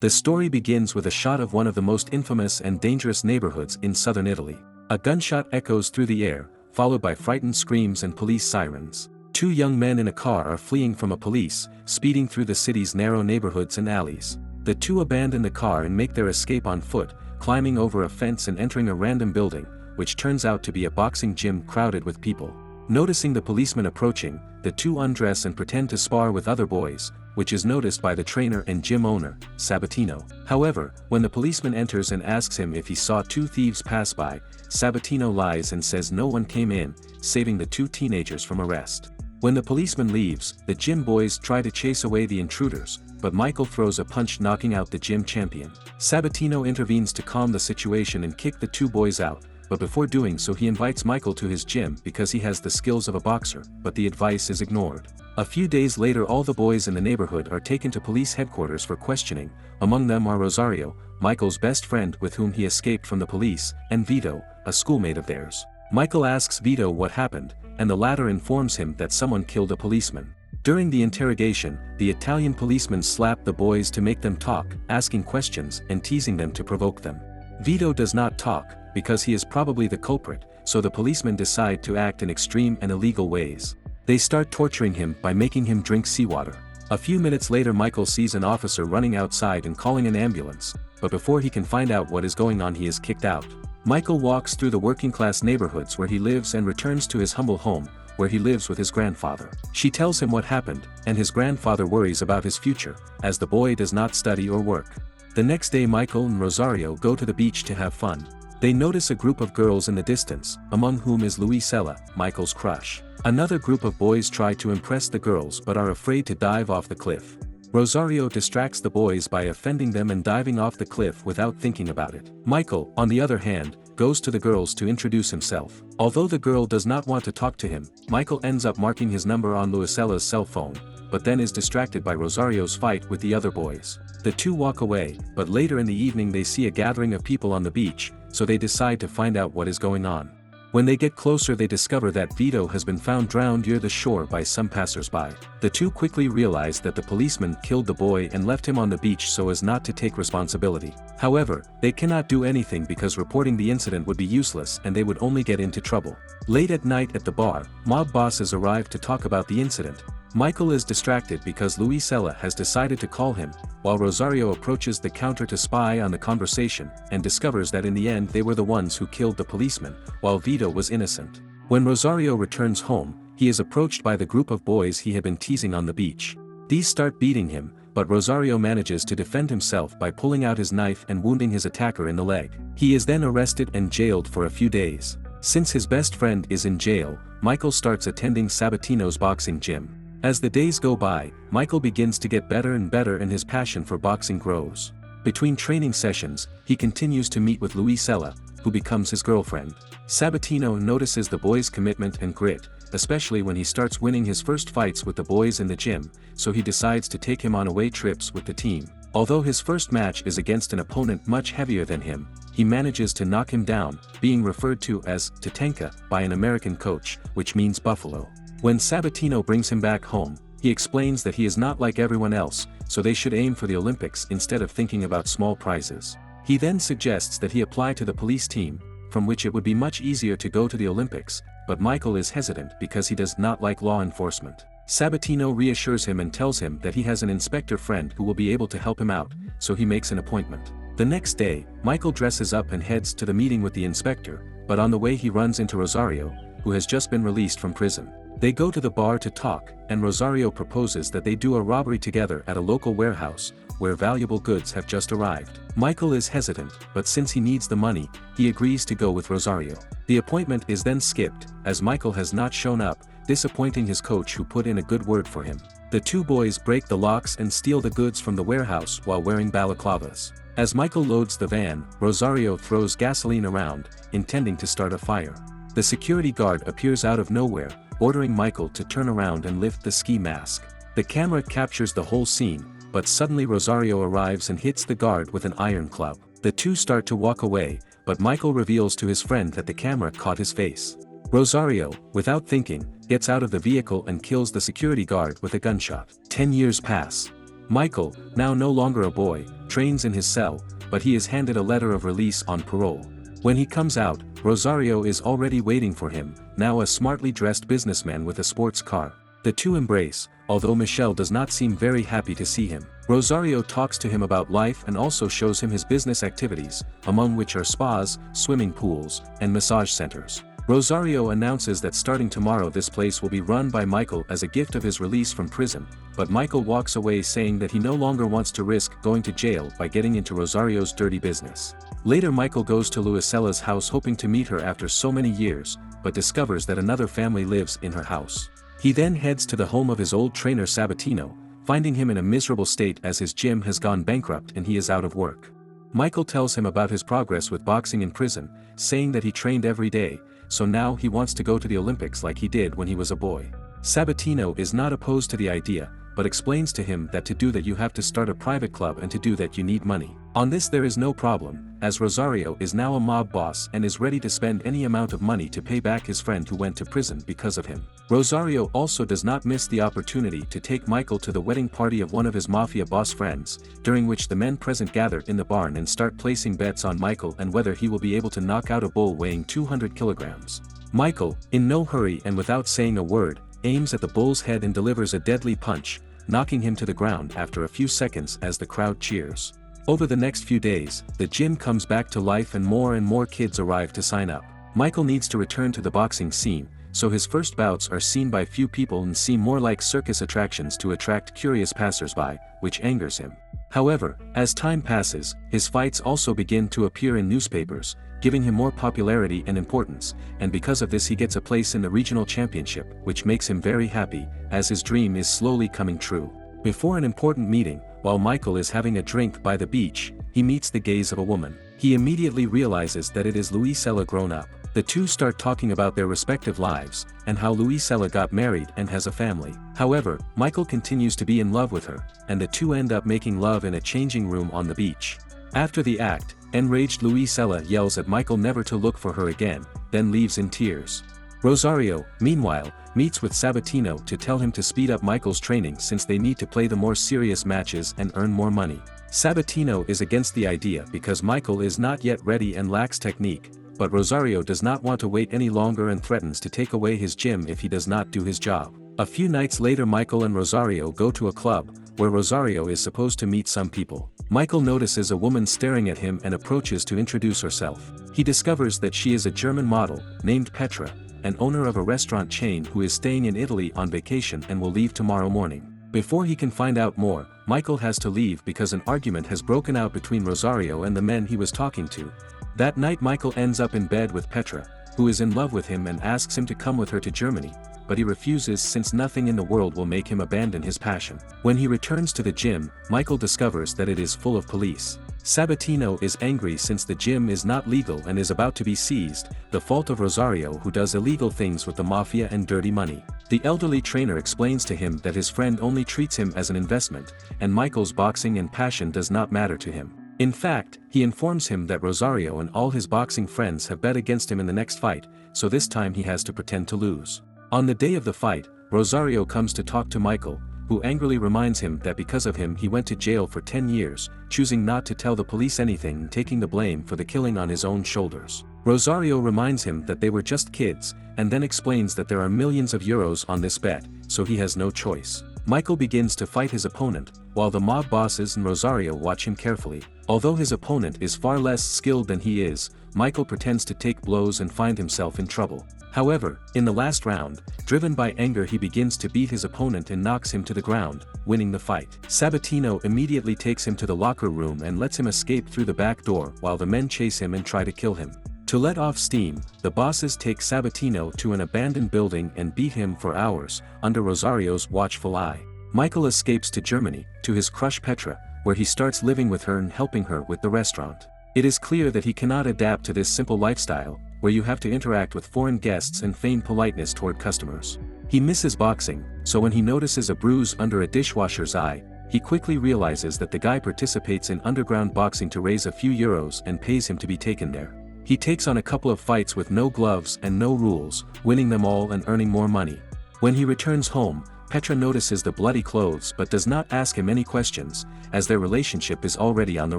The story begins with a shot of one of the most infamous and dangerous neighborhoods in southern Italy. A gunshot echoes through the air, followed by frightened screams and police sirens. Two young men in a car are fleeing from a police, speeding through the city's narrow neighborhoods and alleys. The two abandon the car and make their escape on foot, climbing over a fence and entering a random building, which turns out to be a boxing gym crowded with people. Noticing the policeman approaching, the two undress and pretend to spar with other boys, which is noticed by the trainer and gym owner, Sabatino. However, when the policeman enters and asks him if he saw two thieves pass by, Sabatino lies and says no one came in, saving the two teenagers from arrest. When the policeman leaves, the gym boys try to chase away the intruders, but Michael throws a punch knocking out the gym champion. Sabatino intervenes to calm the situation and kick the two boys out, but before doing so he invites Michael to his gym because he has the skills of a boxer, but the advice is ignored. A few days later all the boys in the neighborhood are taken to police headquarters for questioning. Among them are Rosario, Michael's best friend with whom he escaped from the police, and Vito, a schoolmate of theirs. Michael asks Vito what happened, and the latter informs him that someone killed a policeman. During the interrogation, the Italian policeman slapped the boys to make them talk, asking questions and teasing them to provoke them. Vito does not talk, because he is probably the culprit, so the policemen decide to act in extreme and illegal ways. They start torturing him by making him drink seawater. A few minutes later Michael sees an officer running outside and calling an ambulance, but before he can find out what is going on he is kicked out. Michael walks through the working-class neighborhoods where he lives and returns to his humble home, where he lives with his grandfather. She tells him what happened, and his grandfather worries about his future, as the boy does not study or work. The next day Michael and Rosario go to the beach to have fun. They notice a group of girls in the distance, among whom is Luisella, Michael's crush. Another group of boys try to impress the girls but are afraid to dive off the cliff. Rosario distracts the boys by offending them and diving off the cliff without thinking about it. Michael, on the other hand, goes to the girls to introduce himself. Although the girl does not want to talk to him, Michael ends up marking his number on Luisella's cell phone, but then is distracted by Rosario's fight with the other boys. The two walk away, but later in the evening they see a gathering of people on the beach, so they decide to find out what is going on. When they get closer they discover that Vito has been found drowned near the shore by some passers-by. The two quickly realize that the policeman killed the boy and left him on the beach so as not to take responsibility. However, they cannot do anything because reporting the incident would be useless and they would only get into trouble. Late at night at the bar, mob bosses arrive to talk about the incident. Michael is distracted because Luisella has decided to call him, while Rosario approaches the counter to spy on the conversation and discovers that in the end they were the ones who killed the policeman, while Vito was innocent. When Rosario returns home, he is approached by the group of boys he had been teasing on the beach. These start beating him, but Rosario manages to defend himself by pulling out his knife and wounding his attacker in the leg. He is then arrested and jailed for a few days. Since his best friend is in jail, Michael starts attending Sabatino's boxing gym. As the days go by, Michael begins to get better and better and his passion for boxing grows. Between training sessions, he continues to meet with Luisella, who becomes his girlfriend. Sabatino notices the boy's commitment and grit, especially when he starts winning his first fights with the boys in the gym, so he decides to take him on away trips with the team. Although his first match is against an opponent much heavier than him, he manages to knock him down, being referred to as Tatanka by an American coach, which means buffalo. When Sabatino brings him back home, he explains that he is not like everyone else, so they should aim for the Olympics instead of thinking about small prizes. He then suggests that he apply to the police team, from which it would be much easier to go to the Olympics, but Michael is hesitant because he does not like law enforcement. Sabatino reassures him and tells him that he has an inspector friend who will be able to help him out, so he makes an appointment. The next day, Michael dresses up and heads to the meeting with the inspector, but on the way he runs into Rosario, who has just been released from prison. They go to the bar to talk, and Rosario proposes that they do a robbery together at a local warehouse, where valuable goods have just arrived. Michael is hesitant, but since he needs the money, he agrees to go with Rosario. The appointment is then skipped, as Michael has not shown up, disappointing his coach who put in a good word for him. The two boys break the locks and steal the goods from the warehouse while wearing balaclavas. As Michael loads the van, Rosario throws gasoline around, intending to start a fire. The security guard appears out of nowhere, ordering Michael to turn around and lift the ski mask. The camera captures the whole scene, but suddenly Rosario arrives and hits the guard with an iron club. The two start to walk away, but Michael reveals to his friend that the camera caught his face. Rosario, without thinking, gets out of the vehicle and kills the security guard with a gunshot. 10 years pass. Michael, now no longer a boy, trains in his cell, but he is handed a letter of release on parole. When he comes out, Rosario is already waiting for him, now a smartly dressed businessman with a sports car. The two embrace, although Michelle does not seem very happy to see him. Rosario talks to him about life and also shows him his business activities, among which are spas, swimming pools, and massage centers. Rosario announces that starting tomorrow this place will be run by Michael as a gift of his release from prison, but Michael walks away saying that he no longer wants to risk going to jail by getting into Rosario's dirty business. Later Michael goes to Luisella's house hoping to meet her after so many years, but discovers that another family lives in her house. He then heads to the home of his old trainer Sabatino, finding him in a miserable state as his gym has gone bankrupt and he is out of work. Michael tells him about his progress with boxing in prison, saying that he trained every day, so now he wants to go to the Olympics like he did when he was a boy. Sabatino is not opposed to the idea, but explains to him that to do that you have to start a private club and to do that you need money. On this there is no problem, as Rosario is now a mob boss and is ready to spend any amount of money to pay back his friend who went to prison because of him. Rosario also does not miss the opportunity to take Michael to the wedding party of one of his mafia boss friends, during which the men present gather in the barn and start placing bets on Michael and whether he will be able to knock out a bull weighing 200 kilograms. Michael, in no hurry and without saying a word, aims at the bull's head and delivers a deadly punch, knocking him to the ground after a few seconds as the crowd cheers. Over the next few days, the gym comes back to life and more kids arrive to sign up. Michael needs to return to the boxing scene, so his first bouts are seen by few people and seem more like circus attractions to attract curious passersby, which angers him. However, as time passes, his fights also begin to appear in newspapers, giving him more popularity and importance, and because of this he gets a place in the regional championship, which makes him very happy, as his dream is slowly coming true. Before an important meeting, while Michael is having a drink by the beach, he meets the gaze of a woman. He immediately realizes that it is Luisella grown up. The two start talking about their respective lives, and how Luisella got married and has a family. However, Michael continues to be in love with her, and the two end up making love in a changing room on the beach. After the act, enraged Luisella yells at Michael never to look for her again, then leaves in tears. Rosario, meanwhile, meets with Sabatino to tell him to speed up Michael's training since they need to play the more serious matches and earn more money. Sabatino is against the idea because Michael is not yet ready and lacks technique, but Rosario does not want to wait any longer and threatens to take away his gym if he does not do his job. A few nights later Michael and Rosario go to a club, where Rosario is supposed to meet some people. Michael notices a woman staring at him and approaches to introduce herself. He discovers that she is a German model, named Petra, an owner of a restaurant chain who is staying in Italy on vacation and will leave tomorrow morning. Before he can find out more, Michael has to leave because an argument has broken out between Rosario and the men he was talking to. That night Michael ends up in bed with Petra, who is in love with him and asks him to come with her to Germany, but he refuses since nothing in the world will make him abandon his passion. When he returns to the gym, Michael discovers that it is full of police. Sabatino is angry since the gym is not legal and is about to be seized, the fault of Rosario who does illegal things with the mafia and dirty money. The elderly trainer explains to him that his friend only treats him as an investment, and Michael's boxing and passion does not matter to him. In fact, he informs him that Rosario and all his boxing friends have bet against him in the next fight, so this time he has to pretend to lose. On the day of the fight, Rosario comes to talk to Michael, who angrily reminds him that because of him he went to jail for 10 years, choosing not to tell the police anything and taking the blame for the killing on his own shoulders. Rosario reminds him that they were just kids, and then explains that there are millions of euros on this bet, so he has no choice. Michael begins to fight his opponent, while the mob bosses and Rosario watch him carefully. Although his opponent is far less skilled than he is, Michael pretends to take blows and find himself in trouble. However, in the last round, driven by anger he begins to beat his opponent and knocks him to the ground, winning the fight. Sabatino immediately takes him to the locker room and lets him escape through the back door while the men chase him and try to kill him. To let off steam, the bosses take Sabatino to an abandoned building and beat him for hours, under Rosario's watchful eye. Michael escapes to Germany, to his crush Petra, where he starts living with her and helping her with the restaurant. It is clear that he cannot adapt to this simple lifestyle, where you have to interact with foreign guests and feign politeness toward customers. He misses boxing, so when he notices a bruise under a dishwasher's eye, he quickly realizes that the guy participates in underground boxing to raise a few euros and pays him to be taken there. He takes on a couple of fights with no gloves and no rules, winning them all and earning more money. When he returns home, Petra notices the bloody clothes but does not ask him any questions, as their relationship is already on the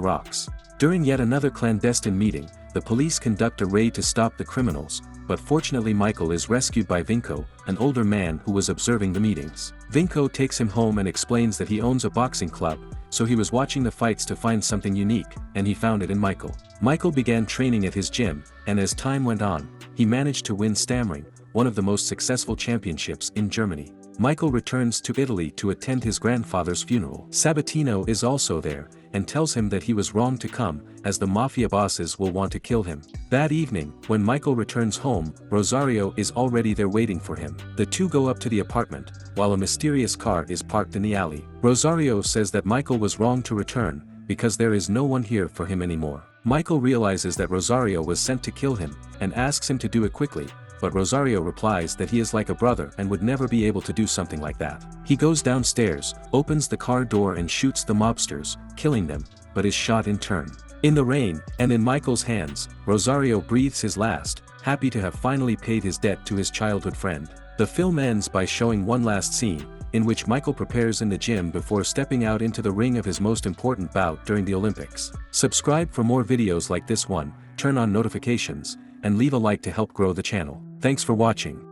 rocks. During yet another clandestine meeting, the police conduct a raid to stop the criminals, but fortunately Michael is rescued by Vinko, an older man who was observing the meetings. Vinko takes him home and explains that he owns a boxing club, so he was watching the fights to find something unique, and he found it in Michael. Michael began training at his gym, and as time went on, he managed to win Stammering, one of the most successful championships in Germany. Michael returns to Italy to attend his grandfather's funeral. Sabatino is also there, and tells him that he was wrong to come, as the mafia bosses will want to kill him. That evening, when Michael returns home, Rosario is already there waiting for him. The two go up to the apartment, while a mysterious car is parked in the alley. Rosario says that Michael was wrong to return, because there is no one here for him anymore. Michael realizes that Rosario was sent to kill him, and asks him to do it quickly, but Rosario replies that he is like a brother and would never be able to do something like that. He goes downstairs, opens the car door and shoots the mobsters, killing them, but is shot in turn. In the rain, and in Michael's hands, Rosario breathes his last, happy to have finally paid his debt to his childhood friend. The film ends by showing one last scene, in which Michael prepares in the gym before stepping out into the ring of his most important bout during the Olympics. Subscribe for more videos like this one, turn on notifications, and leave a like to help grow the channel. Thanks for watching.